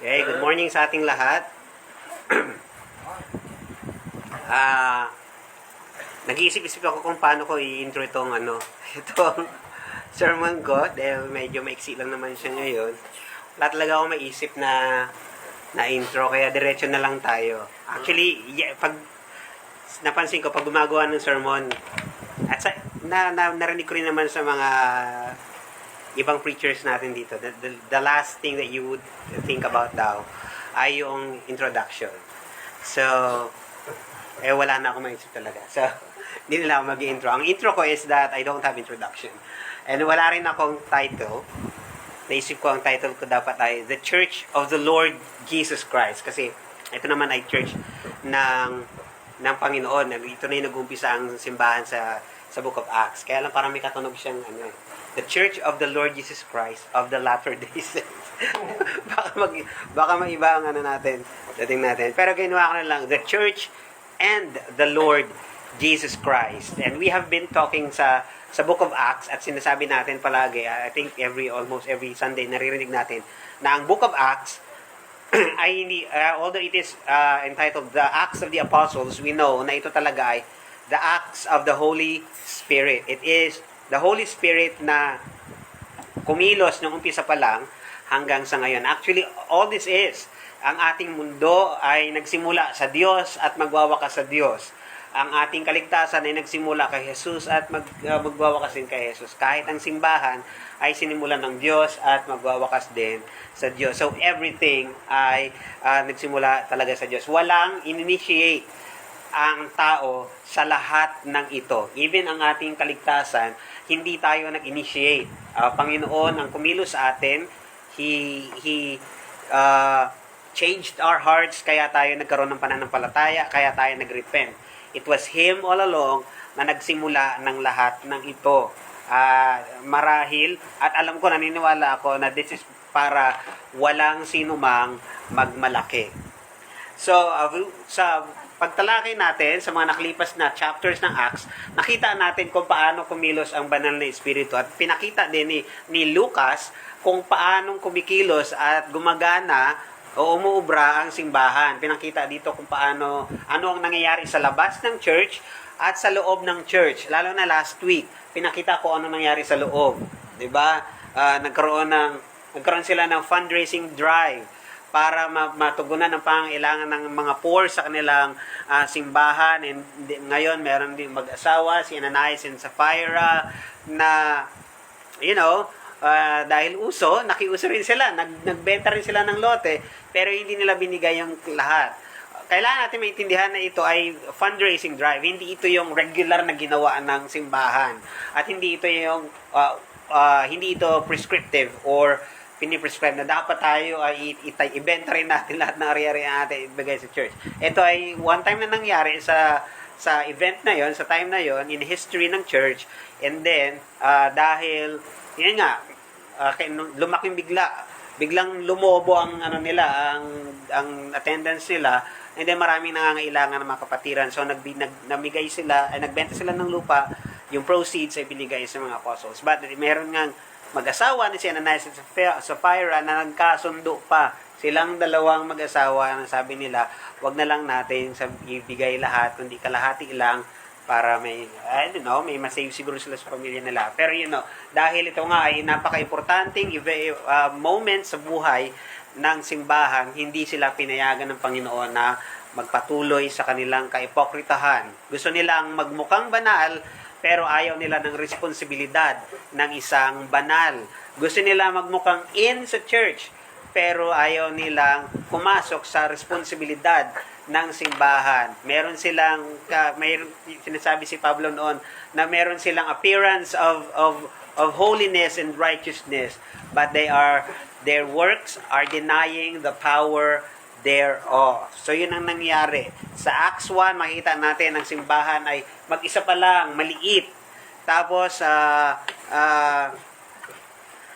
Okay, good morning sa ating lahat. Ah, Nag-iisip-isip ako kung paano ko i-intro itong itong sermon ko dahil medyo maiksi lang naman siya ngayon. Wala talaga ako maisip na intro kaya diretso na lang tayo. Actually, pag napansin ko pag gumagawa ng sermon at narinig ko rin naman sa mga ibang preachers natin dito, the last thing that you would think about daw ay yung introduction. So, wala na akong maisip talaga. So, hindi nila ako mag-intro. Ang intro ko is that I don't have introduction. And wala rin akong title. Naisip ko ang title ko dapat ay The Church of the Lord Jesus Christ. Kasi ito naman ay church ng Panginoon. Ito na yung nag-umpisa ang simbahan sa Book of Acts. Kaya lang parang may katunog siyang The Church of the Lord Jesus Christ of the Latter-day Saints. baka maiba ang dating natin. Pero ginawa ko na lang, The Church and the Lord Jesus Christ. And we have been talking sa Book of Acts at sinasabi natin palagi, I think almost every Sunday naririnig natin na ang Book of Acts ay hindi, although it is entitled The Acts of the Apostles, we know na ito talaga ay the Acts of the Holy Spirit. It is the Holy Spirit na kumilos nung umpisa pa lang hanggang sa ngayon. Actually, all this is, ang ating mundo ay nagsimula sa Diyos at magwawakas sa Diyos. Ang ating kaligtasan ay nagsimula kay Jesus at magwawakas din kay Jesus. Kahit ang simbahan ay sinimulan ng Diyos at magwawakas din sa Diyos. So, everything ay nagsimula talaga sa Diyos. Walang initiate ang tao sa lahat ng ito. Even ang ating kaligtasan, hindi tayo nag-initiate. Panginoon ang kumilos sa atin. He changed our hearts, kaya tayo nagkaroon ng pananampalataya, kaya tayo nag-repent. It was Him all along na nagsimula ng lahat ng ito. Marahil, at alam ko, naniniwala ako na this is para walang sinumang magmalaki. So, sa pagtalakay natin sa mga nakalipas na chapters ng Acts, nakita natin kung paano kumilos ang banal na Espiritu at pinakita din ni Lucas kung paano kumikilos at gumagana o umuubra ang simbahan. Pinakita dito kung ano ang nangyayari sa labas ng church at sa loob ng church. Lalo na last week, pinakita ko ano nangyari sa loob. 'Di ba? Nagkaroon sila ng fundraising drive para matugunan ang pangangailangan ng mga poor sa kanilang simbahan. And ngayon, meron din mag-asawa, si Ananias and Sapphira, na, dahil nakiuso rin sila, nagbenta rin sila ng lote, pero hindi nila binigay yung lahat. Kailangan natin maintindihan na ito ay fundraising drive. Hindi ito yung regular na ginawa ng simbahan. At hindi ito yung, hindi ito prescriptive or piniprescribe na dapat tayo ay ibenta rin natin lahat ng ari-ari natin ibigay sa church. Ito ay one time na nangyari sa event na yon, sa time na yon, in history ng church. And then, dahil, yun nga, lumaking biglang lumobo ang ang attendance nila, and then maraming nangangailangan ng mga kapatiran. So, nagbenta sila ng lupa, yung proceeds ay binigay sa mga apostles. But, meron ngang mag-asawa ni si Ananias at Sapphira na nagkasundo pa. Silang dalawang mag-asawa na sabi nila, wag na lang natin ibigay lahat, kundi kalahati lang para may masave siguro sila sa pamilya nila. Pero dahil ito nga ay napaka-importanting moment sa buhay ng simbahan, hindi sila pinayagan ng Panginoon na magpatuloy sa kanilang kaipokritahan. Gusto nilang magmukhang banal, pero ayaw nila ng responsibilidad ng isang banal. Gusto nila magmukhang in sa church, pero ayaw nilang pumasok sa responsibilidad ng simbahan. Meron silang, sinasabi si Pablo noon, na meron silang appearance of holiness and righteousness, but their works are denying the power thereof. So, yun ang nangyari. Sa Acts 1, makikita natin ang simbahan ay mag-isa pa lang, maliit. Tapos,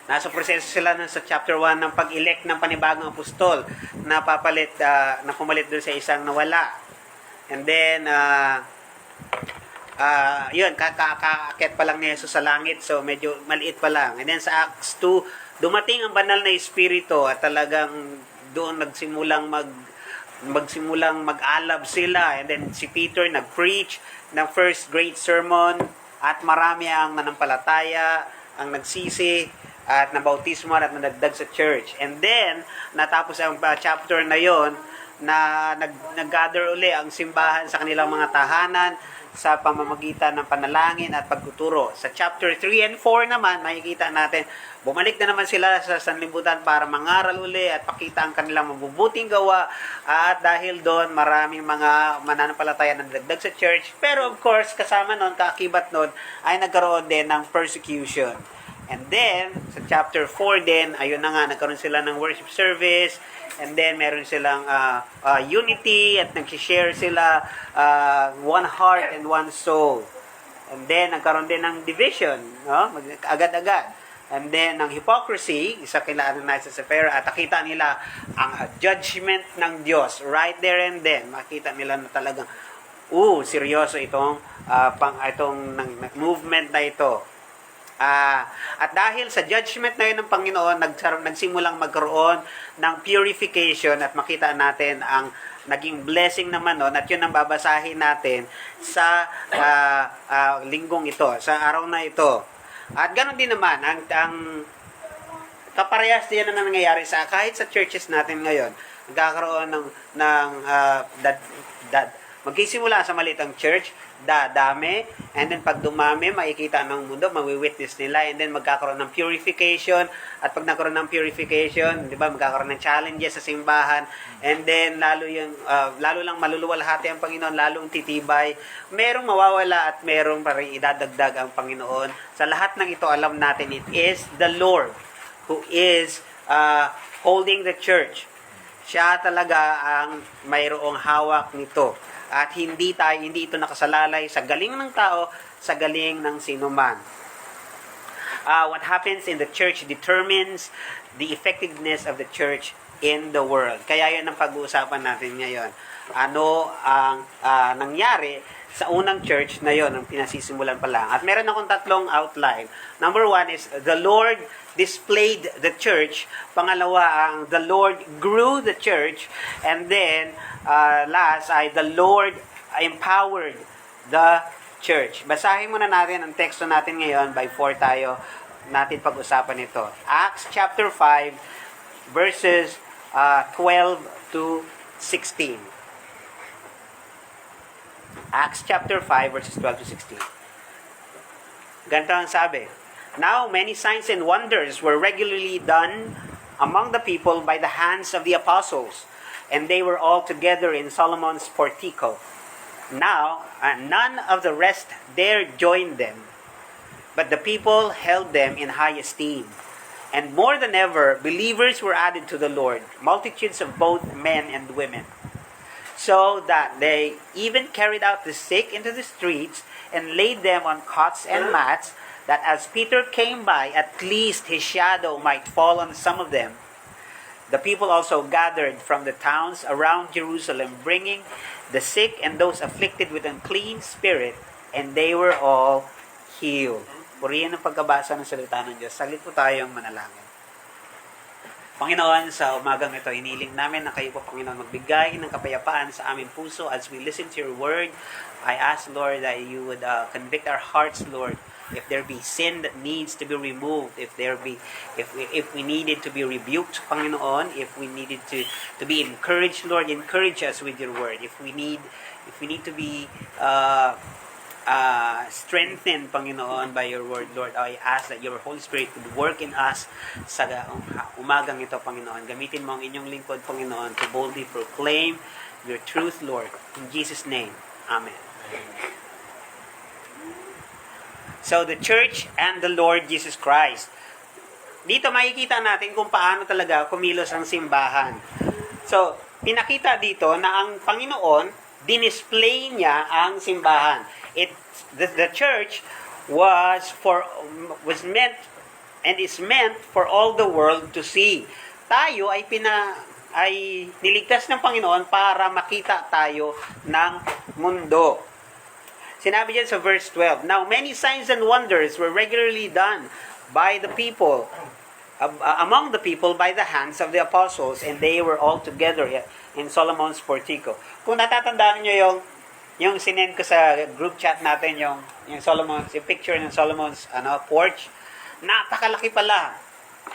nasa proseso sila sa chapter 1 ng pag-elect ng panibagong apostol na pumalit doon sa isang nawala. And then, kakakit pa lang ni Jesus sa langit, so medyo maliit pa lang. And then sa Acts 2, dumating ang banal na Espiritu at talagang doon magsimulang mag-alab sila. And then si Peter nag-preach ng first great sermon at marami ang nanampalataya, ang nagsisi at nabautismo at nadagdag sa church. And then natapos ang chapter na yon na nag-gather uli ang simbahan sa kanilang mga tahanan sa pamamagitan ng panalangin at pagtuturo. Sa chapter 3 and 4 naman, makikita natin, bumalik na naman sila sa sanlibutan para mangaral uli at pakita ang kanilang mabubuting gawa. At dahil doon, maraming mga mananampalataya na nagdagdag sa church. Pero of course, kasama noon, kaakibat noon, ay nagkaroon din ng persecution. And then, sa chapter 4 din, ayun na nga, nagkaroon sila ng worship service. And then, meron silang unity at nag-share sila one heart and one soul. And then, nagkaroon din ng division, no? Agad-agad. And then, ng hypocrisy, isa kila Ananias at Sapphira, at nakita nila ang judgment ng Diyos. Right there and then, makita nila na talagang, seryoso itong movement na ito. At dahil sa judgment na yun ng Panginoon, nagsimulang magkaroon ng purification at makita natin ang naging blessing naman nun at yun ang babasahin natin sa linggong ito, sa araw na ito. At ganoon din naman, ang kaparehas din na nangyayari kahit sa churches natin ngayon, nagkakaroon ng magsisimula sa maliit ang church, dadami, and then pag dumami, makikita ng mundo, mawi-witness nila, and then magkakaroon ng purification, at pag nagkaroon ng purification, di ba, magkakaroon ng challenges sa simbahan, and then lalo lang maluluwalhati ang Panginoon, lalong titibay, merong mawawala at merong parang idadagdag ang Panginoon. Sa lahat ng ito, alam natin, it is the Lord who is holding the church. Siya talaga ang mayroong hawak nito. At hindi ito nakasalalay sa galing ng tao, sa galing ng sinuman. What happens in the church determines the effectiveness of the church in the world. Kaya yan ang pag-uusapan natin ngayon. Ano ang nangyari sa unang church na yon, ang pinasisimulan pa lang. At meron akong tatlong outline. Number 1 is the Lord displayed the church. Pangalawa, the Lord grew the church. And then, last ay the Lord empowered the church. Basahin muna natin ang teksto natin ngayon before natin pag-usapan ito. Acts chapter 5 verses 12 to 16. Acts chapter 5 verses 12 to 16. Ganito ang sabi. Now many signs and wonders were regularly done among the people by the hands of the apostles, and they were all together in Solomon's portico. Now, none of the rest dared join them, but the people held them in high esteem. And more than ever, believers were added to the Lord, multitudes of both men and women, so that they even carried out the sick into the streets and laid them on cots and mats, that as Peter came by, at least his shadow might fall on some of them. The people also gathered from the towns around Jerusalem, bringing the sick and those afflicted with unclean spirit, and they were all healed. Purihin ang pagkabasa ng salita ng Diyos. Saglit po tayong manalangin. Panginoon, sa umagang ito, iniling namin na kayo po, Panginoon, magbigay ng kapayapaan sa aming puso as we listen to your word. I ask, Lord, that you would convict our hearts, Lord. If there be sin that needs to be removed, if we needed to be rebuked, Panginoon, if we needed to be encouraged, Lord, encourage us with your word. If we need to be strengthened, Panginoon, by your word, Lord, I ask that your Holy Spirit would work in us sa umagang ito, Panginoon. Gamitin mo ang inyong lingkod, Panginoon, to boldly proclaim your truth, Lord. In Jesus' name, Amen. So, the church and the Lord Jesus Christ. Dito makikita natin kung paano talaga kumilos ang simbahan. So, pinakita dito na ang Panginoon, dinisplay niya ang simbahan. The church was meant and is meant for all the world to see. Tayo ay niligtas ng Panginoon para makita tayo ng mundo. Sinabi diyan sa verse 12, now many signs and wonders were regularly done by the people. among the people by the hands of the apostles, and they were all together in Solomon's portico. Kung natatandaan nyo yung sinend ko sa group chat natin, yung yung picture ng Solomon's porch, napakalaki pala.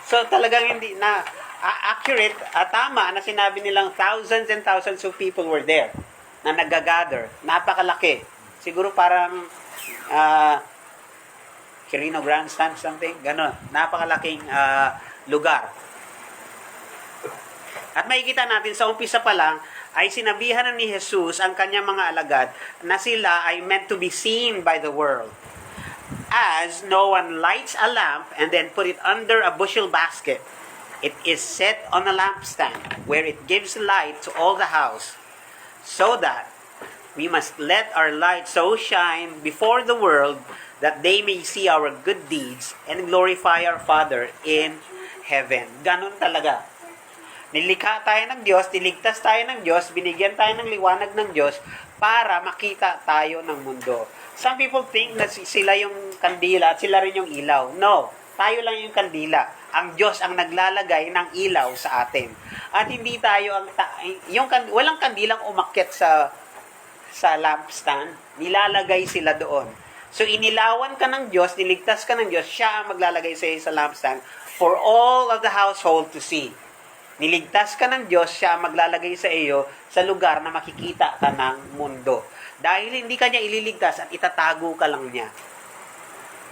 So talagang hindi na accurate at tama na sinabi nilang thousands and thousands of people were there na nagagather. Napakalaki. Siguro parang Quirino Grandstand, something, gano'n. Napakalaking lugar. At makikita natin sa umpisa pa lang, ay sinabihan na ni Jesus ang kanyang mga alagad na sila ay meant to be seen by the world. As no one lights a lamp and then put it under a bushel basket, it is set on a lampstand where it gives light to all the house. So that we must let our light so shine before the world that they may see our good deeds and glorify our Father in heaven. Ganun talaga. Nilikha tayo ng Diyos, niligtas tayo ng Diyos, binigyan tayo ng liwanag ng Diyos para makita tayo ng mundo. Some people think na sila yung kandila at sila rin yung ilaw. No, tayo lang yung kandila. Ang Diyos ang naglalagay ng ilaw sa atin. At hindi tayo walang kandilang umakyat sa lampstand, nilalagay sila doon. So inilawan ka ng Diyos, niligtas ka ng Diyos, siya ang maglalagay sa iyo sa lampstand for all of the household to see. Niligtas ka ng Diyos, siya ang maglalagay sa iyo sa lugar na makikita ka ng mundo. Dahil hindi ka niya ililigtas at itatago ka lang niya.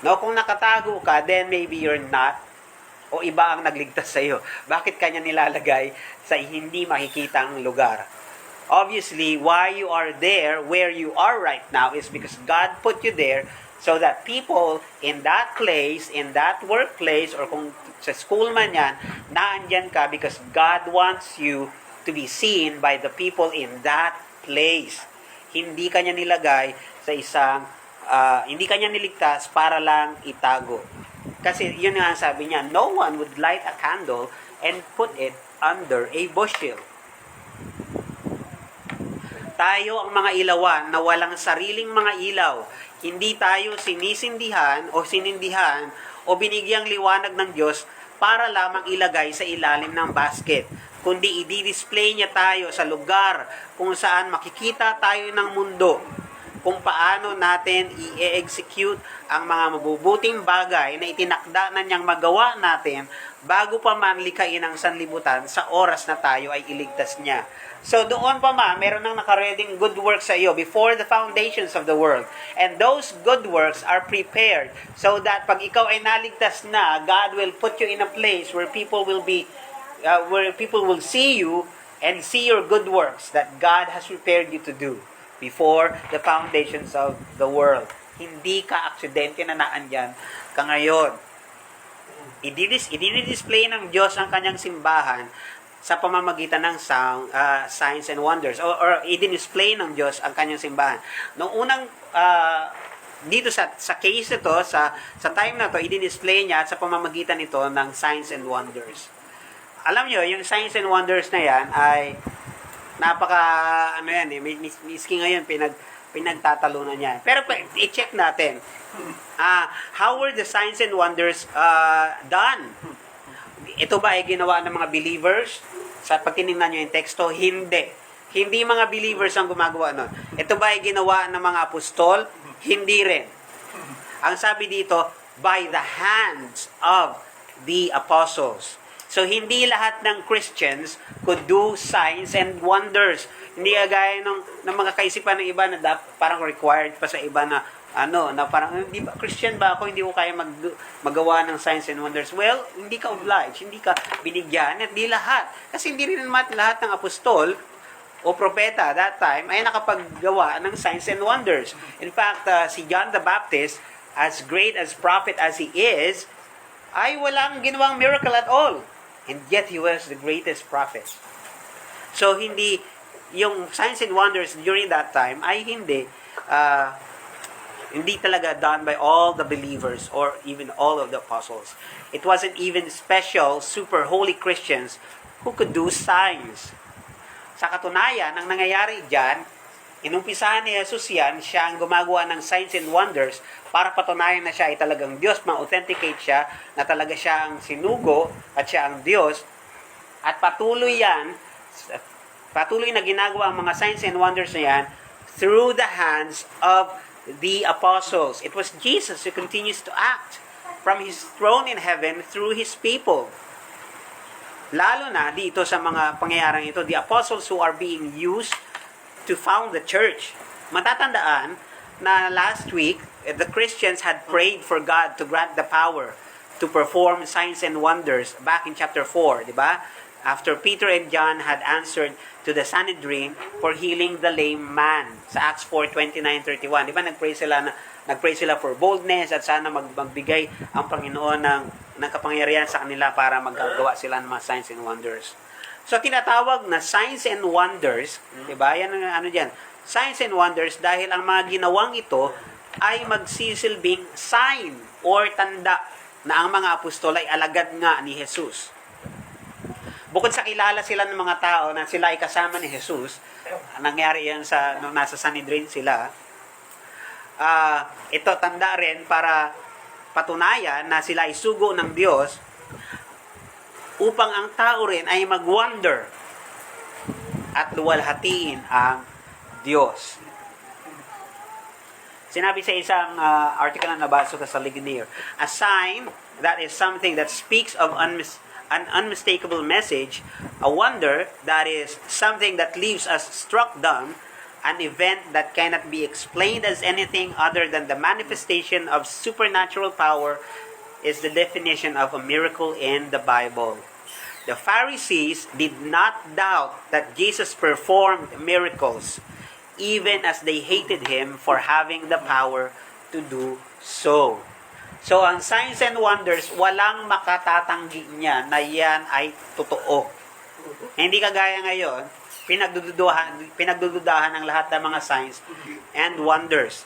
No, kung nakatago ka, then maybe you're not, o iba ang nagligtas sa iyo. Bakit kanya nilalagay sa hindi makikitang lugar? Obviously, why you are there, where you are right now, is because God put you there so that people in that place, in that workplace, or kung sa school man yan, naandyan ka because God wants you to be seen by the people in that place. Hindi kanya nilagay sa hindi kanya niligtas para lang itago. Kasi yun nga sabi niya, no one would light a candle and put it under a bushel. Tayo ang mga ilawan na walang sariling mga ilaw. Hindi tayo sinisindihan o binigyang liwanag ng Diyos para lamang ilagay sa ilalim ng basket. Kundi i-display niya tayo sa lugar kung saan makikita tayo ng mundo. Kung paano natin i-execute ang mga mabubuting bagay na itinakda na niyang magawa natin bago pa man likain ang sanlibutan sa oras na tayo ay iligtas niya. So doon pa meron nang nakareding good works sa iyo before the foundations of the world. And those good works are prepared so that pag ikaw ay naligtas na, God will put you in a place where people will see you and see your good works that God has prepared you to do before the foundations of the world. Hindi ka aksidente na naandyan ka ngayon. I-display ng Diyos ang kanyang simbahan sa pamamagitan ng signs and wonders or i-display ng Diyos ang kanyang simbahan. Noong unang dito sa case ito, sa time na to, i-display niya sa pamamagitan nito ng signs and wonders. Alam nyo, yung signs and wonders na yan ay miski ngayon pinagtatalunan yan. Pero i-check natin. How were the signs and wonders done? Ito ba ay ginawa ng mga believers? Sa pagtinignan nyo yung teksto, hindi. Hindi mga believers ang gumagawa nun. Ito ba ay ginawa ng mga apostol? Hindi rin. Ang sabi dito, by the hands of the apostles. So, hindi lahat ng Christians could do signs and wonders. Hindi gaya ng mga kaisipan ng iba na parang required pa sa iba na parang, di ba, Christian ba ako, hindi ko kaya magawa ng signs and wonders. Well, hindi ka obliged, hindi ka binigyan, at di lahat. Kasi hindi rin naman lahat ng apostol o propeta that time ay nakapaggawa ng signs and wonders. In fact, si John the Baptist, as great as prophet as he is, ay walang ginawang miracle at all. And yet, he was the greatest prophet. So, yung signs and wonders during that time ay hindi talaga done by all the believers or even all of the apostles. It wasn't even special, super holy Christians who could do signs. Sa katunayan, ang nangyayari dyan, Inumpisahan ni Jesus yan, siya ang gumagawa ng signs and wonders para patunayan na siya ay talagang Diyos, ma-authenticate siya na talaga siya ang sinugo at siya ang Diyos. At patuloy na ginagawa ang mga signs and wonders na yan through the hands of the apostles. It was Jesus who continues to act from His throne in heaven through His people. Lalo na dito sa mga pangyayaring ito, the apostles who are being used to found the church. Matatandaan na last week, the Christians had prayed for God to grant the power to perform signs and wonders back in chapter 4, di ba? After Peter and John had answered to the Sanhedrin for healing the lame man sa Acts 4:29-31. Di ba nagpray sila for boldness at sana magbigay ang Panginoon ng kapangyarihan sa kanila para magagawa sila ng mga signs and wonders. So, tinatawag na signs and wonders, diba? Yan ang dyan. Signs and wonders dahil ang mga ginawang ito ay magsisilbing sign or tanda na ang mga apostol ay alagad nga ni Jesus. Bukod sa kilala sila ng mga tao na sila ay kasama ni Jesus, nangyari yan nung nasa Sanhedrin sila, ito tanda rin para patunayan na sila ay sugo ng Diyos upang ang tao rin ay mag-wonder at luwalhatiin ang Diyos. Sinabi sa isang article na nabasa ko sa Ligonier, a sign that is something that speaks of an unmistakable message, a wonder that is something that leaves us struck dumb, an event that cannot be explained as anything other than the manifestation of supernatural power is the definition of a miracle in the Bible. The Pharisees did not doubt that Jesus performed miracles, even as they hated Him for having the power to do so. So, ang signs and wonders, walang makatatanggi niya na yan ay totoo. Hindi kagaya ngayon, pinagdududahan ng lahat ng mga signs and wonders.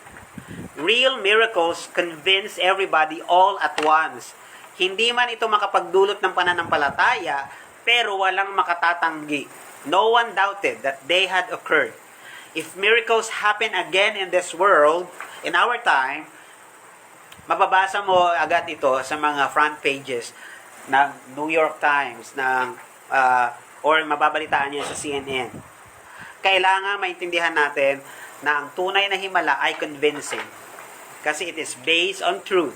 Real miracles convince everybody all at once. Hindi man ito makapagdulot ng pananampalataya, pero walang makatatanggi. No one doubted that they had occurred. If miracles happen again in this world, in our time, mababasa mo agad ito sa mga front pages ng New York Times, or mababalitaan niya sa CNN. Kailangan maintindihan natin na ang tunay na himala ay convincing. Kasi it is based on truth.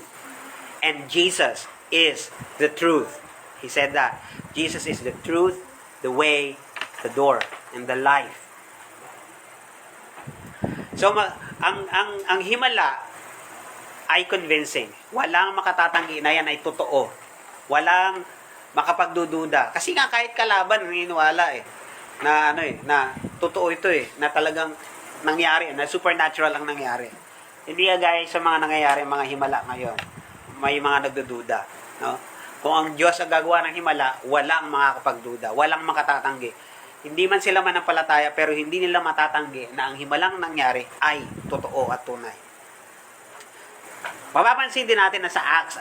And Jesus is the truth. He said that. Jesus is the truth, the way, the door, and the life. So, ang himala ay convincing. Walang makatatanggi na yan ay totoo. Walang makapagdududa. Kasi nga kahit kalaban, naniniwala na totoo ito na talagang nangyari, na supernatural ang nangyari. Hindi gaya sa mga nangyayari, mga himala ngayon. May mga nagdududa. No? Kung ang Diyos ang gagawa ng himala, walang makakapagduda, walang makatatanggi. Hindi man sila manampalataya, pero hindi nila matatanggi na ang himalang nangyari ay totoo at tunay. Mapapansin din natin na sa Acts,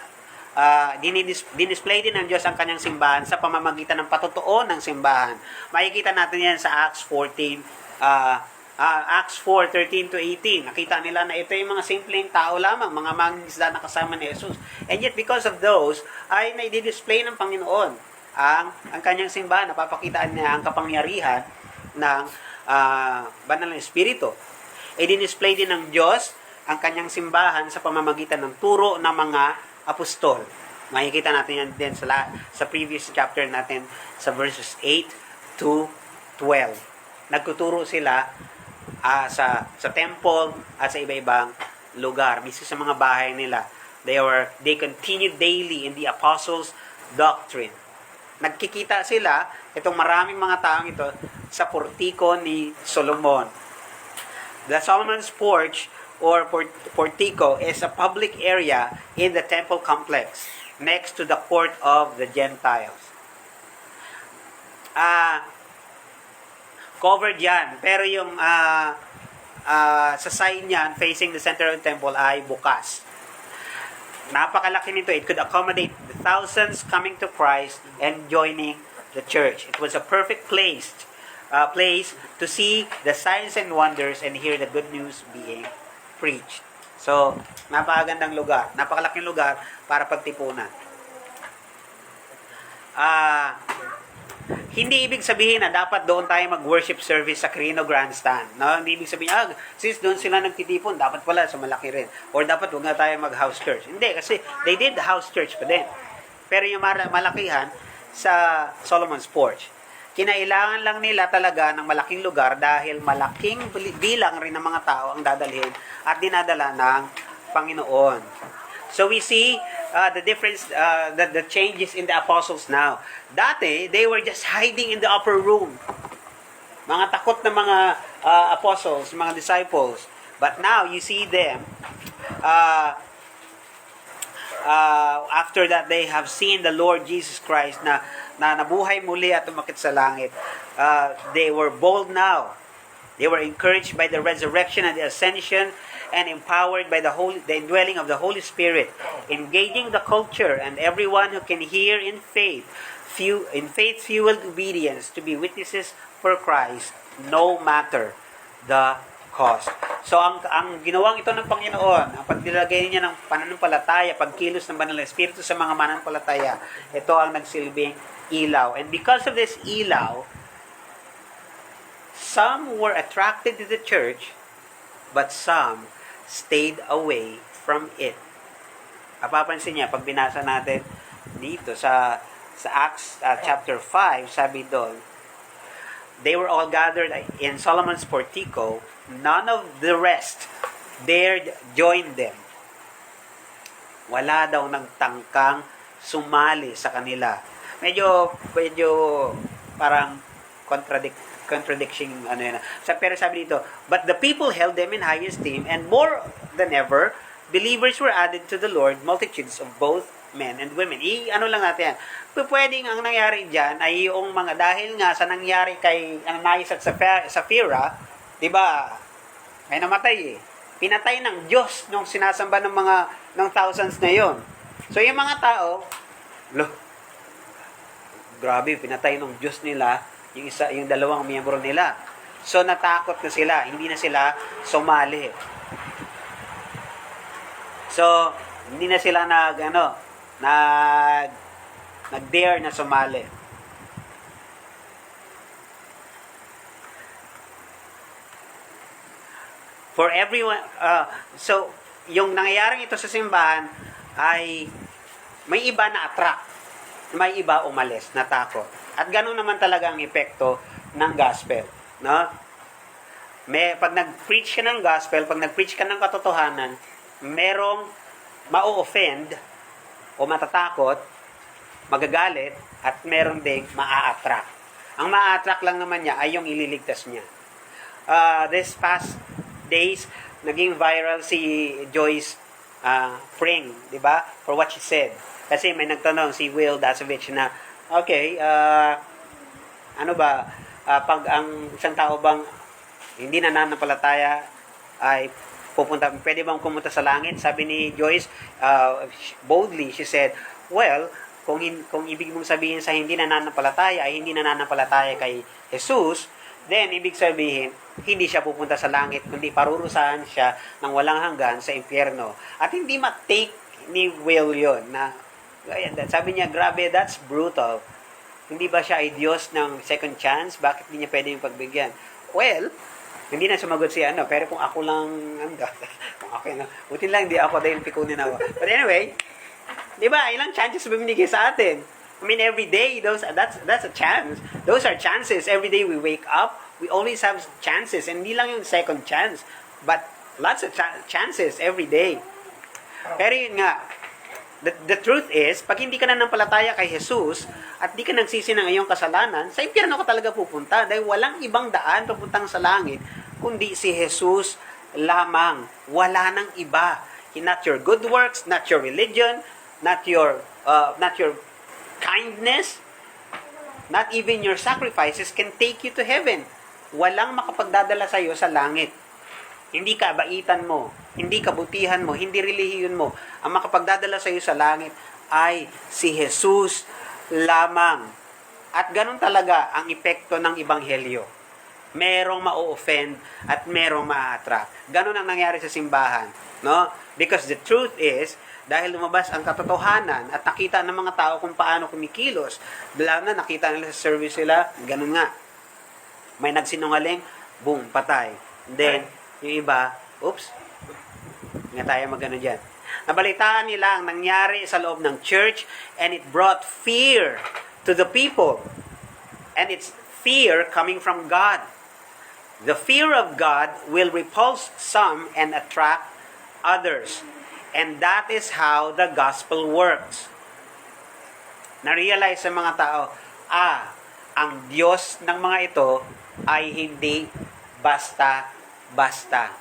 dinisplay din ng Diyos ang kanyang simbahan sa pamamagitan ng patotoo ng simbahan. Makikita natin yan sa Acts 4:13-18. Nakita nila na ito yung mga simpleng tao lamang, mga mangingisda na kasama ni Jesus. And yet, because of those, ay nai-display ng Panginoon ang kanyang simbahan. Napapakitaan niya ang kapangyarihan ng banal na Espiritu. I-display din ng Diyos ang kanyang simbahan sa pamamagitan ng turo ng mga apostol. Makikita natin yan din sa previous chapter natin sa verses 8-12. Nagtuturo sila sa temple at sa iba-ibang lugar. Mismo sa mga bahay nila. They continued daily in the apostles' doctrine. Nagkikita sila, itong maraming mga taong ito, sa portiko ni Solomon. The Solomon's porch or portico is a public area in the temple complex next to the court of the Gentiles. Covered yan, pero yung sa side niyan facing the center of the temple ay bukas. Napakalaki nito. It could accommodate the thousands coming to Christ and joining the church. It was a perfect place place to see the signs and wonders and hear the good news being preached. So, napakagandang lugar. Napakalaking lugar para pagtipunan. Hindi ibig sabihin na dapat doon tayo mag-worship service sa Quirino Grandstand. No? Hindi ibig sabihin, since doon sila nagtitipon, dapat pala sa malaki rin. Or dapat huwag na tayo mag-house church. Hindi, kasi they did the house church pa din. Pero yung malakihan sa Solomon's Porch, kinailangan lang nila talaga ng malaking lugar dahil malaking bilang rin ng mga tao ang dadalhin at dinadala ng Panginoon. So we see the difference, the changes in the apostles now. Dati, they were just hiding in the upper room. Mga takot na mga apostles, mga disciples. But now, you see them, after that they have seen the Lord Jesus Christ na nabuhay muli at umakit sa langit. They were bold now. They were encouraged by the resurrection and the ascension and empowered by the indwelling of the Holy Spirit, engaging the culture and everyone who can hear in faith-fueled obedience to be witnesses for Christ, no matter the cost. So, ang ginawang ito ng Panginoon, ang pagdilagay niya ng pananampalataya, pagkilos ng Banal na Espiritu sa mga mananampalataya, ito ang nagsilbing ilaw. And because of this ilaw, some were attracted to the church, but some stayed away from it. Papansin niya, pag binasa natin dito sa Acts chapter 5, sabi doon, they were all gathered in Solomon's portico, none of the rest dared join them. Wala daw nagtangkang sumali sa kanila. Medyo parang contradiction pero sabi dito, but the people held them in high esteem, and more than ever believers were added to the Lord, multitudes of both men and women. Ano lang natin yan, pwedeng ang nangyari dyan ay yung mga, dahil nga sa nangyari kay Ananias at Sapphira, di ba, may namatay pinatay ng Diyos nung sinasamba ng thousands na yon. So yung mga tao, grabe, pinatay ng Diyos nila yung dalawang miyembro nila. So natakot na sila, hindi na sila sumali. So hindi na sila nag-dare na sumali. For everyone, so yung nangyayaring ito sa simbahan ay may iba na attract, may iba umalis, natakot. At ganoon naman talaga ang epekto ng gospel, no? Pag nag-preach ka ng gospel, pag nag-preach ka ng katotohanan, merong ma-offend o matatakot, magagalit, at meron ding ma-attract. Ang ma-attract lang naman niya ay yung ililigtas niya. This past days, naging viral si Joyce Pring, di ba? For what she said. Kasi may nagtanong si Will Dasovich na, okay, pag ang isang tao bang hindi nananampalataya ay pwede bang pumunta sa langit? Sabi ni Joyce, boldly, she said, well, kung ibig mong sabihin sa hindi nananampalataya ay hindi nananampalataya kay Jesus, then ibig sabihin, hindi siya pupunta sa langit, kundi parurusahan siya ng walang hanggan sa impyerno. At hindi ma-take ni Will yun, na sabi niya, grabe, that's brutal. Hindi ba siya ay Diyos ng second chance? Bakit hindi niya pwede yung pagbigyan? Well, hindi na sumagot siya, pero kung ako lang, kung okay na, buti lang, hindi ako dahil pikunin ako. But anyway, di ba, ilang chances bumigay sa atin? I mean, every day, that's a chance. Those are chances. Every day we wake up, we always have chances. And hindi lang yung second chance, but lots of chances every day. Pero yun nga, the truth is, pag hindi ka nanampalataya kay Jesus at di ka nagsisi ng iyong kasalanan, sa impyerno ka talaga pupunta dahil walang ibang daan papuntang sa langit kundi si Jesus lamang. Wala nang iba. Not your good works, not your religion, not your kindness, not even your sacrifices can take you to heaven. Walang makapagdadala sa iyo sa langit. Hindi kabaitan mo, hindi kabutihan mo, hindi relihiyon mo. Ang makapagdadala sa iyo sa langit ay si Jesus lamang. At ganun talaga ang epekto ng Ebanghelyo. merong ma-offend at merong ma-attract. Ganun ang nangyari sa simbahan, no? Because the truth is, dahil lumabas ang katotohanan at nakita ng mga tao kung paano kumikilos, lalo na nakita nila sa service sila, ganun nga. May nagsinungaling, boom, patay. And then, yung iba, oops, nga tayo magano dyan. Nabalitaan nila ang nangyari sa loob ng church and it brought fear to the people. And it's fear coming from God. The fear of God will repulse some and attract others. And that is how the gospel works. Na-realize sa mga tao, ang Diyos ng mga ito ay hindi basta-basta.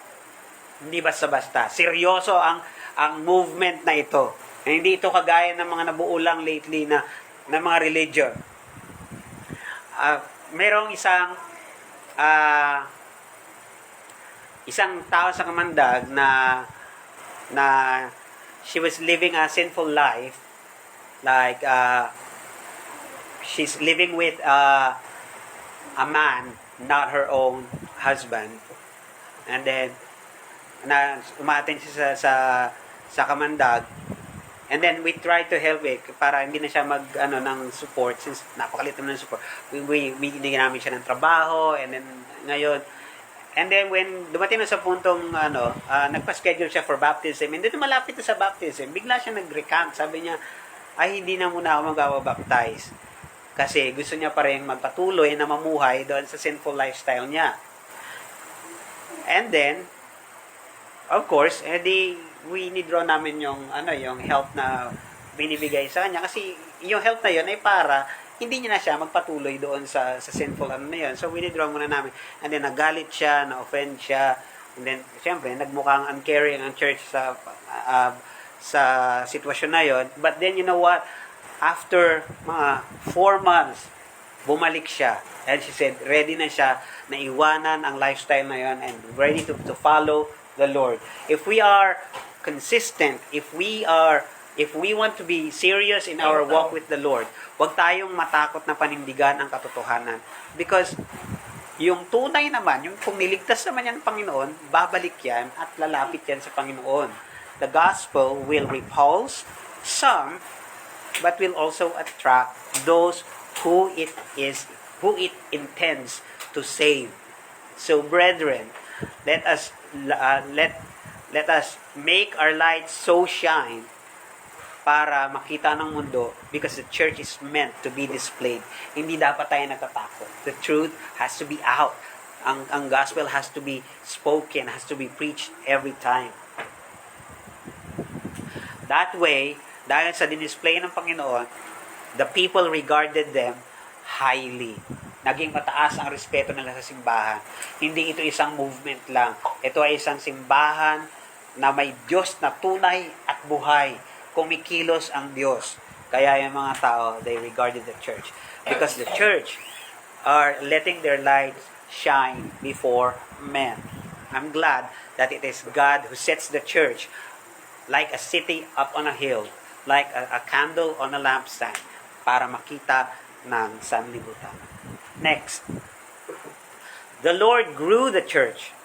Hindi basta-basta. Seryoso ang movement na ito. Hindi ito kagaya ng mga nabuo lang lately na mga religion. Merong isang tao sa Kamandag na she was living a sinful life, like she's living with a man, not her own husband, and then umaten siya sa Kamandag, and then we tried to help it para hindi na siya ng support, since napakalit naman ng support. We binigyan namin siya ng trabaho, and then ngayon, and then when dumating na sa puntong nagpa-schedule siya for baptism, and then malapit na sa baptism, bigla siya nag-recant. Sabi niya, ay hindi na muna ako mag-baptize kasi gusto niya pa rin magpatuloy na mamuhay doon sa sinful lifestyle niya. And then of course, winidraw namin yung help na binibigay sa kanya, kasi yung help na yun ay para hindi niya na siya magpatuloy doon sa sinful na yun. So winidraw muna namin, and then nagalit siya, na-offend siya, and then syempre nagmukhang uncaring ang church sa sitwasyon na yun. But then you know what, after mga 4 months, bumalik siya, and she said ready na siya na iwanan ang lifestyle na yun and ready to follow the Lord. If we are consistent, if we want to be serious in our walk with the Lord, huwag tayong matakot na panindigan ang katotohanan. Because yung tunay naman, yung kung niligtas naman yan ng Panginoon, babalik yan at lalapit yan sa Panginoon. The gospel will repulse some, but will also attract those who it intends to save. So brethren, let us make our light so shine para makita ng mundo, because the church is meant to be displayed. Hindi dapat tayo natatakot. The truth has to be out. Ang gospel has to be spoken, has to be preached every time. That way, dahil sa dinisplay ng Panginoon, the people regarded them highly. Naging mataas ang respeto nila sa simbahan. Hindi ito isang movement lang. Ito ay isang simbahan na may Diyos na tunay at buhay. Kumikilos ang Diyos. Kaya yung mga tao, they regarded the church. Because the church are letting their lights shine before men. I'm glad that it is God who sets the church like a city up on a hill, like a candle on a lampstand, para makita ng sanlibutan. Next, the Lord grew the church.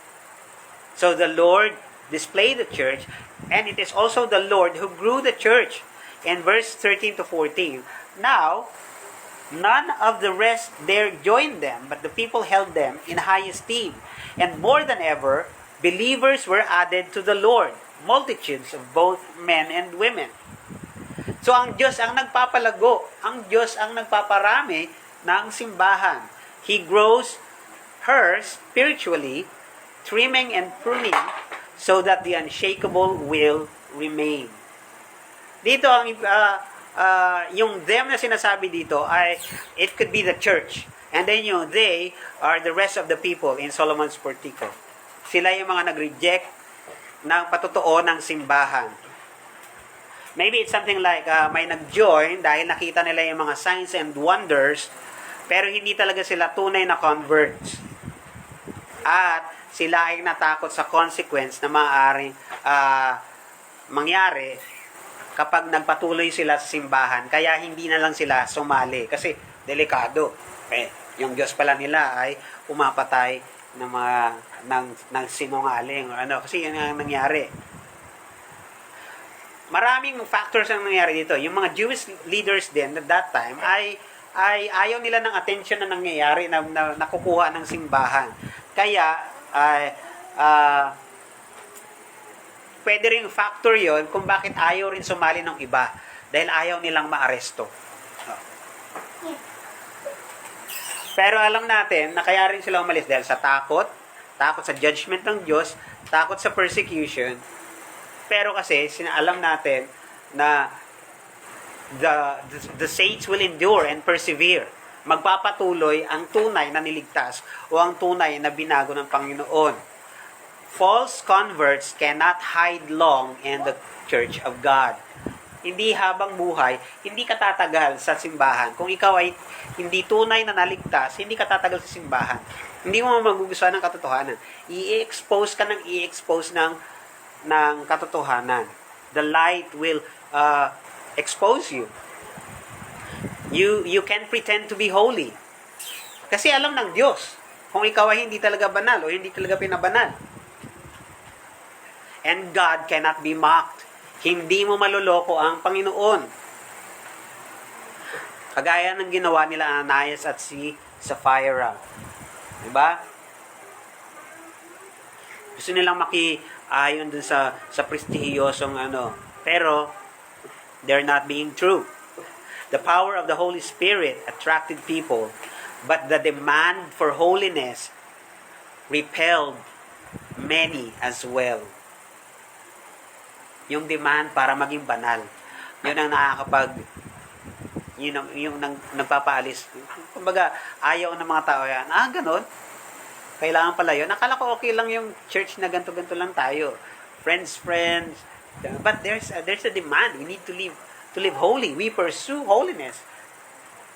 So the Lord displayed the church, and it is also the Lord who grew the church. In verse 13 to 14, now, none of the rest dare join them, but the people held them in high esteem. And more than ever, believers were added to the Lord, multitudes of both men and women. So ang Diyos ang nagpapalago, ang Diyos ang nagpaparami ng simbahan. He grows her spiritually, trimming and pruning so that the unshakable will remain. Dito ang yung them na sinasabi dito ay it could be the church, and then yung they are the rest of the people in Solomon's Portico. Sila yung mga nag-reject ng patotoo ng simbahan. Maybe it's something like may nag-join dahil nakita nila yung mga signs and wonders, pero hindi talaga sila tunay na converts. At sila ay natakot sa consequence na maaaring mangyari kapag nagpatuloy sila sa simbahan. Kaya hindi na lang sila sumali kasi delikado. Okay. Yung Diyos pala nila ay umapatay ng mga ng sinungaling o ano, kasi yun ang nangyari. Maraming factors ang nangyari dito. Yung mga Jewish leaders din at that time ay ayaw nila ng attention na nangyayari na nakukuha ng simbahan. Kaya ay pwede ring factor yon kung bakit ayaw rin sumali ng iba dahil ayaw nilang maaresto. Pero alam natin na kaya rin sila umalis dahil sa takot sa judgment ng Diyos, takot sa persecution. Pero kasi alam natin na the saints will endure and persevere. Magpapatuloy ang tunay na niligtas o ang tunay na binago ng Panginoon. False converts cannot hide long in the church of God. Hindi habang buhay, hindi ka tatagal sa simbahan. Kung ikaw ay hindi tunay na naligtas, hindi ka tatagal sa simbahan. Hindi mo magugustuhan ng katotohanan. I-expose ka ng katotohanan. The light will expose you. You can pretend to be holy. Kasi alam ng Diyos kung ikaw ay hindi talaga banal o hindi talaga pinabanal. And God cannot be mocked. Hindi mo maloloko ang Panginoon. Kagaya ng ginawa nila Ananias at si Sapphira. Diba? Gusto nilang ayon dun sa prestihiyosong pero they're not being true. The power of the Holy Spirit attracted people, but the demand for holiness repelled many as well. Yung demand para maging banal, yun ang yung nagpapaalis. Kumbaga, ayaw ng mga tao yan. Ganon. Kailangan pala yun. Akala ko okay lang yung church na ganto-ganto lang tayo. Friends. But there's a demand. We need to live holy. We pursue holiness.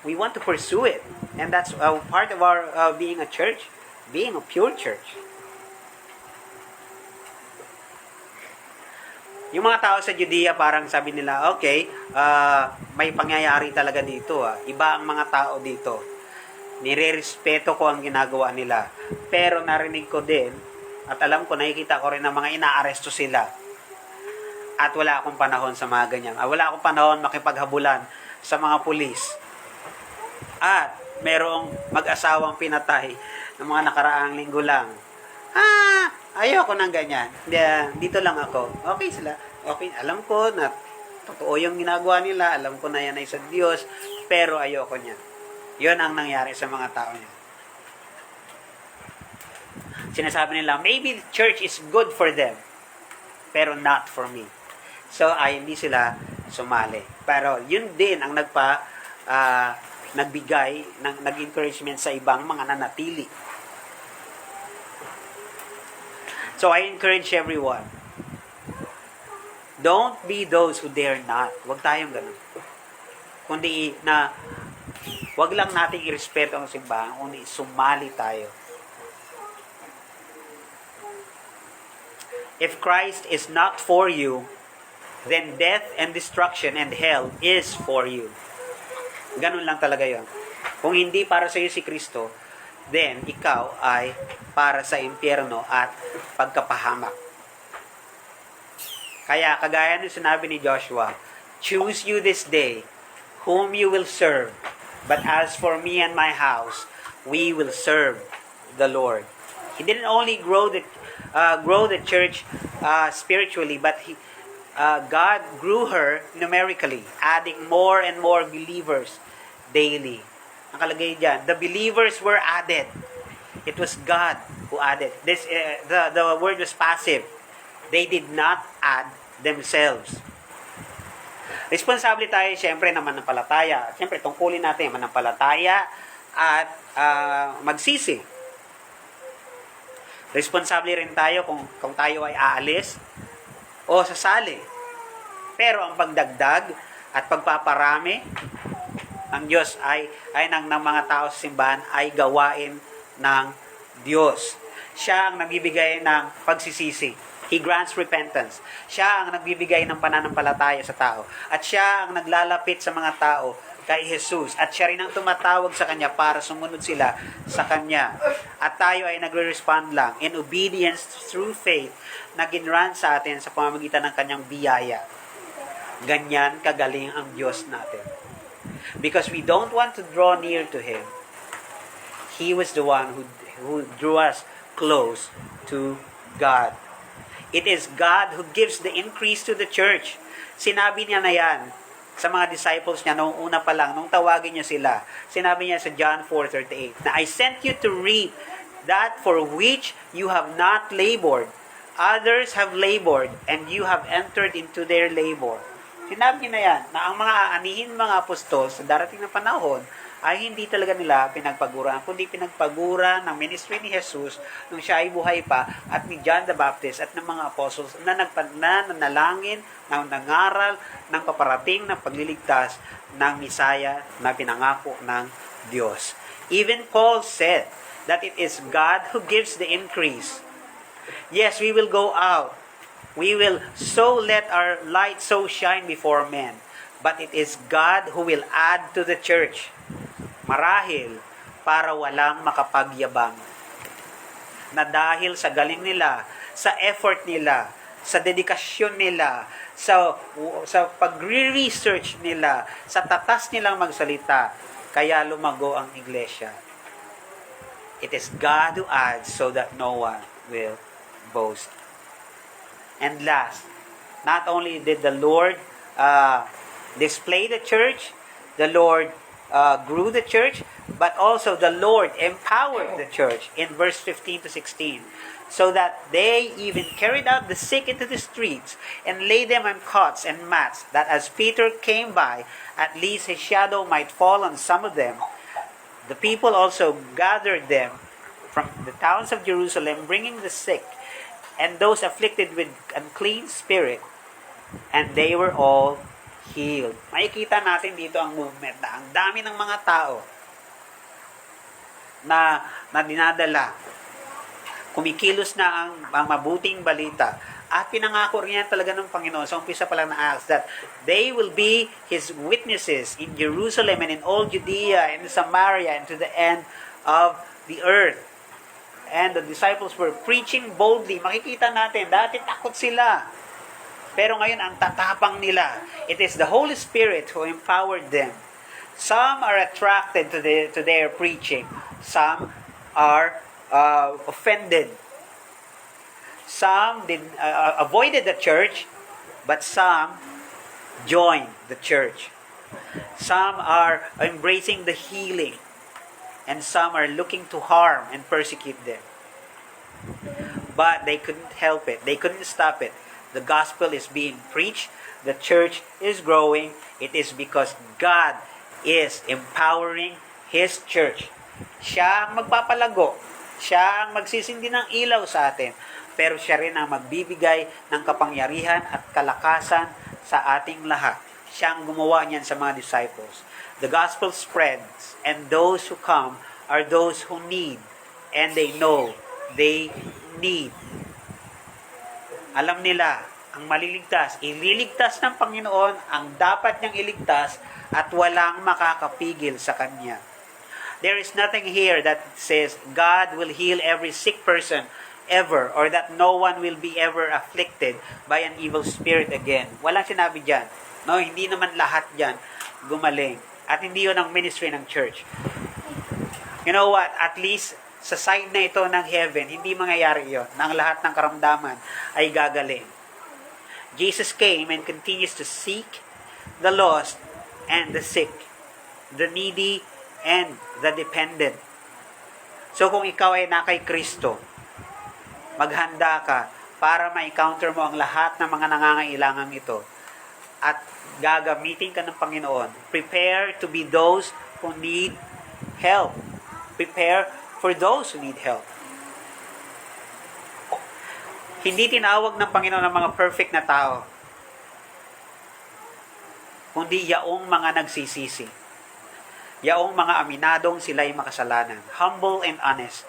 We want to pursue it. And that's part of our being a church, being a pure church. Yung mga tao sa Judea, parang sabi nila, okay, may pangyayari talaga dito. Iba ang mga tao dito. Nire-respeto ko ang ginagawa nila. Pero narinig ko din, at alam ko, nakikita ko rin na mga inaaresto sila. At wala akong panahon sa mga ganyan. Wala akong panahon makipaghabulan sa mga pulis. At merong mag-asawang pinatay ng mga nakaraang linggo lang. Ayoko ng ganyan. Dito lang ako. Okay sila. Okay, alam ko na totoo yung ginagawa nila. Alam ko na yan ay sa Diyos. Pero ayoko niya. Yun ang nangyari sa mga tao niya. Sinasabi nila, maybe church is good for them. Pero not for me. So, hindi sila sumali. Pero yun din ang nagbigay, nag-encouragement sa ibang mga nanatili. So, I encourage everyone, don't be those who dare not. Huwag tayong ganun. Kundi huwag lang nating irespeto ang simbahan, kundi sumali tayo. If Christ is not for you, then death and destruction and hell is for you. Ganun lang talaga yon. Kung hindi para sa iyo si Kristo, then ikaw ay para sa impyerno at pagkapahamak. Kaya kagaya ng sinabi ni Joshua, choose you this day whom you will serve. But as for me and my house, we will serve the Lord. He didn't only grow the church spiritually, but God grew her numerically, adding more and more believers daily. Nakalagay dyan, the believers were added. It was God who added. The word was passive. They did not add themselves. Responsable tayo, siyempre, na manampalataya. Siyempre, tungkulin natin manampalataya at magsisi. Responsable rin tayo kung tayo ay aalis o sasali. Pero ang pagdagdag at pagpaparami, ang Diyos ay ng mga tao sa simbahan ay gawain ng Diyos. Siya ang nagbibigay ng pagsisisi. He grants repentance. Siya ang nagbibigay ng pananampalataya sa tao. At siya ang naglalapit sa mga tao kay Jesus. At siya rin ang tumatawag sa kanya para sumunod sila sa kanya. At tayo ay nagre-respond lang in obedience through faith na ginran sa atin sa pamamagitan ng kanyang biyaya. Ganyan kagaling ang Diyos natin. Because we don't want to draw near to Him. He was the one who drew us close to God. It is God who gives the increase to the church. Sinabi niya na yan sa mga disciples niya noong una pa lang, nung tawagin niya sila. Sinabi niya sa John 4:38, na I sent you to reap that for which you have not labored. Others have labored, and you have entered into their labor. Sinabi niya na yan, na ang mga aanihin mga apostol sa darating na panahon, ay hindi talaga nila pinagpaguran, kundi pinagpaguran ng ministry ni Jesus nung siya ay buhay pa at ni John the Baptist at ng mga apostles na nanalangin, na nangaral ng paparating na pagliligtas ng Misaya na pinangako ng Diyos. Even Paul said that it is God who gives the increase. Yes, we will go out. We will so let our light so shine before men. But it is God who will add to the church. Marahil para walang makapagyabang. Na dahil sa galing nila, sa effort nila, sa dedikasyon nila, sa pagre-research nila, sa tatas nilang magsalita, kaya lumago ang iglesia. It is God who adds so that no one will boast. And last, not only did the Lord display the church, the Lord grew the church, but also the Lord empowered the church in verse 15 to 16, so that they even carried out the sick into the streets and laid them on cots and mats, that as Peter came by, at least his shadow might fall on some of them. The people also gathered them from the towns of Jerusalem, bringing the sick and those afflicted with unclean spirit, and they were all healed. Makikita natin dito ang movement na ang dami ng mga tao na dinadala. Kumikilos na ang mabuting balita. At pinangako rin yan talaga ng Panginoon sa umpisa pa lang na Acts that they will be His witnesses in Jerusalem and in all Judea and Samaria and to the end of the earth. And the disciples were preaching boldly. Makikita natin, dati takot sila. Pero ngayon, ang tatapang nila. It is the Holy Spirit who empowered them. Some are attracted to their preaching. Some are offended. Some avoided the church, but some joined the church. Some are embracing the healing, and some are looking to harm and persecute them. But they couldn't help it. They couldn't stop it. The gospel is being preached. The church is growing. It is because God is empowering His church. Siya ang magpapalago. Siya ang magsisindi ng ilaw sa atin. Pero siya rin ang magbibigay ng kapangyarihan at kalakasan sa ating lahat. Siya ang gumawa niyan sa mga disciples. The gospel spreads, and those who come are those who need, and they know they need. Alam nila, ang maliligtas, ililigtas ng Panginoon ang dapat niyang iligtas at walang makakapigil sa Kanya. There is nothing here that says God will heal every sick person ever, or that no one will be ever afflicted by an evil spirit again. Walang sinabi dyan. No, hindi naman lahat dyan gumaling. At hindi yun ang ministry ng church. You know what? At least sa side na ito ng heaven, hindi mangyayari yun, na ang lahat ng karamdaman ay gagaling. Jesus came and continues to seek the lost and the sick, the needy and the dependent. So kung ikaw ay na kay Kristo, maghanda ka para ma-encounter mo ang lahat ng mga nangangailangan ito at gagamitin ka ng Panginoon. Prepare to be those who need help. Prepare for those who need help. Hindi tinawag ng Panginoon ng mga perfect na tao, kundi yaong mga nagsisisi. Yaong mga aminadong sila'y makasalanan. Humble and honest.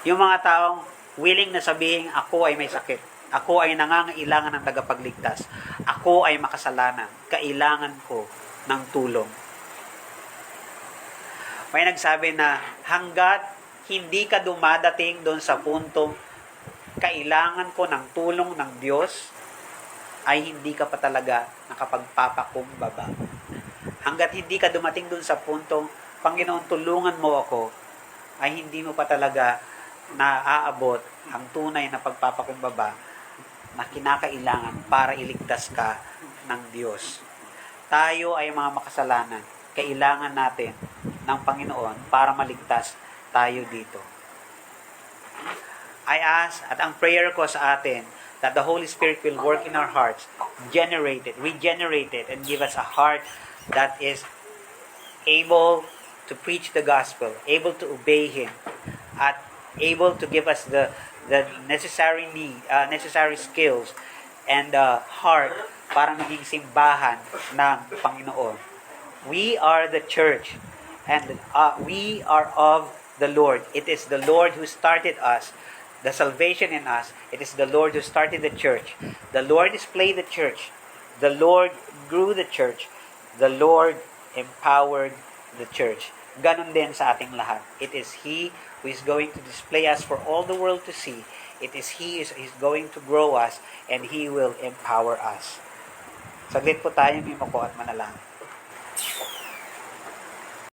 Yung mga taong willing na sabihin, ako ay may sakit. Ako ay nangangailangan ng tagapagligtas. Ako ako ay makasalanan. Kailangan ko ng tulong. May nagsabi na hanggat hindi ka dumadating doon sa puntong kailangan ko ng tulong ng Diyos, ay hindi ka pa talaga nakapagpapakumbaba. Hanggat hindi ka dumating doon sa puntong Panginoon, tulungan mo ako, ay hindi mo pa talaga naaabot ang tunay na pagpapakumbaba na kinakailangan para iligtas ka ng Diyos. Tayo ay mga makasalanan. Kailangan natin ng Panginoon para maligtas tayo dito. I ask at ang prayer ko sa atin that the Holy Spirit will work in our hearts, regenerate it, and give us a heart that is able to preach the gospel, able to obey Him, at able to give us the necessary skills and heart para maging simbahan ng Panginoon. We are the church, and we are of the Lord. It is the Lord who started us, the salvation in us. It is the Lord who started the church. The Lord displayed the church. The Lord grew the church. The Lord empowered the church. Ganon din sa ating lahat. It is He who is going to display us for all the world to see. It is He who is going to grow us, and He will empower us. Saglit po tayong imoko at manalangin.